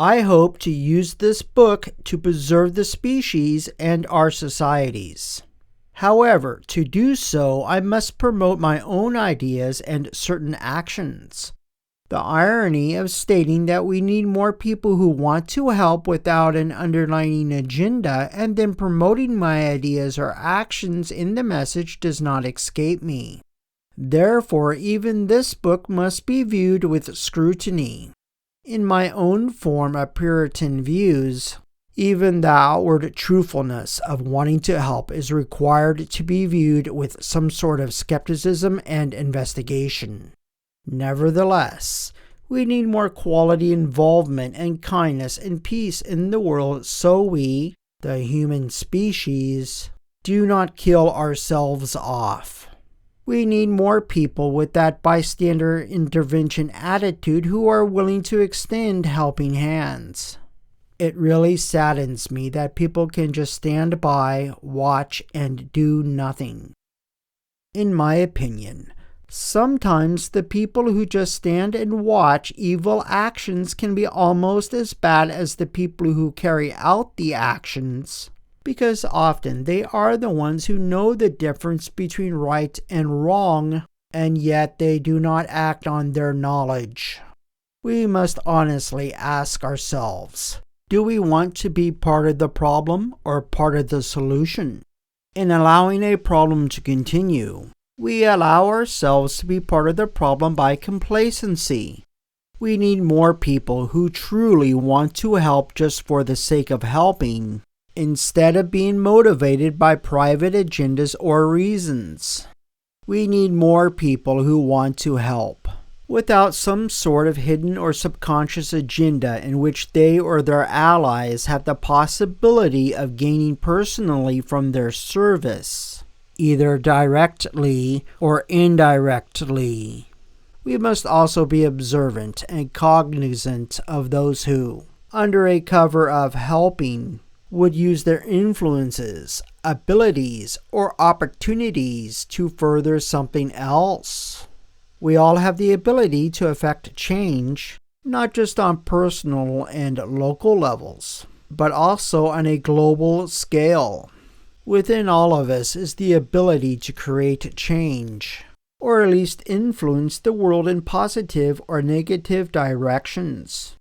I hope to use this book to preserve the species and our societies. However, to do so, I must promote my own ideas and certain actions. The irony of stating that we need more people who want to help without an underlying agenda and then promoting my ideas or actions in the message does not escape me. Therefore, even this book must be viewed with scrutiny. In my own form of puritan views, even the outward truthfulness of wanting to help is required to be viewed with some sort of skepticism and investigation. Nevertheless, we need more quality involvement and kindness and peace in the world so we, the human species, do not kill ourselves off. We need more people with that bystander intervention attitude who are willing to extend helping hands. It really saddens me that people can just stand by, watch, and do nothing. In my opinion, sometimes the people who just stand and watch evil actions can be almost as bad as the people who carry out the actions, because often they are the ones who know the difference between right and wrong, and yet they do not act on their knowledge. We must honestly ask ourselves, do we want to be part of the problem or part of the solution? In allowing a problem to continue, we allow ourselves to be part of the problem by complacency. We need more people who truly want to help just for the sake of helping, instead of being motivated by private agendas or reasons. We need more people who want to help, without some sort of hidden or subconscious agenda in which they or their allies have the possibility of gaining personally from their service, either directly or indirectly. We must also be observant and cognizant of those who, under a cover of helping, would use their influences, abilities, or opportunities to further something else. We all have the ability to affect change, not just on personal and local levels, but also on a global scale. Within all of us is the ability to create change, or at least influence the world in positive or negative directions.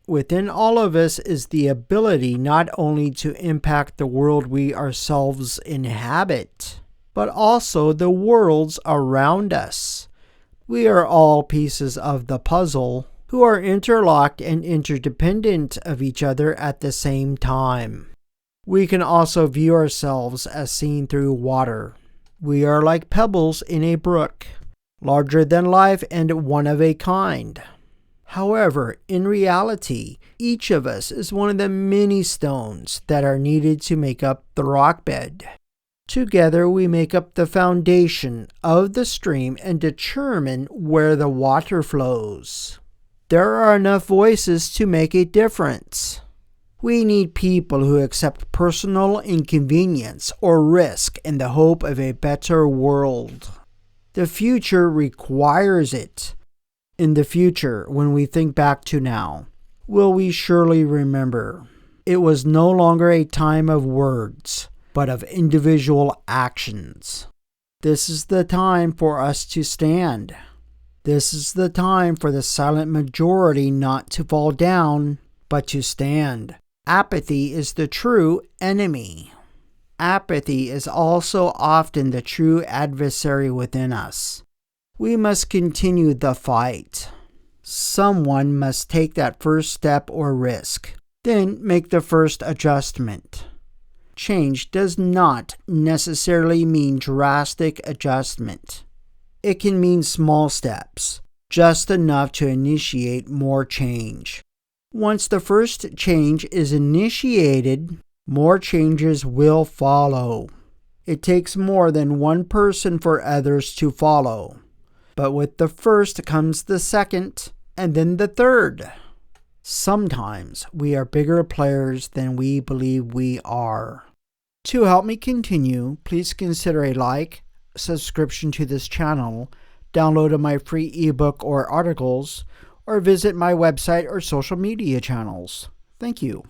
Within all of us is the ability not only to impact the world we ourselves inhabit, but also the worlds around us. We are all pieces of the puzzle who are interlocked and interdependent of each other at the same time. We can also view ourselves as seen through water. We are like pebbles in a brook, larger than life and one of a kind. However, in reality, each of us is one of the many stones that are needed to make up the rock bed. Together we make up the foundation of the stream and determine where the water flows. There are enough voices to make a difference. We need people who accept personal inconvenience or risk in the hope of a better world. The future requires it. In the future, when we think back to now, will we surely remember it was no longer a time of words, but of individual actions. This is the time for us to stand. This is the time for the silent majority not to fall down, but to stand. Apathy is the true enemy. Apathy is also often the true adversary within us. We must continue the fight. Someone must take that first step or risk, then make the first adjustment. Change does not necessarily mean drastic adjustment. It can mean small steps, just enough to initiate more change. Once the first change is initiated, more changes will follow. It takes more than one person for others to follow. But with the first comes the second, and then the third. Sometimes we are bigger players than we believe we are. To help me continue, please consider a like, subscription to this channel, download of my free ebook or articles, or visit my website or social media channels. Thank you.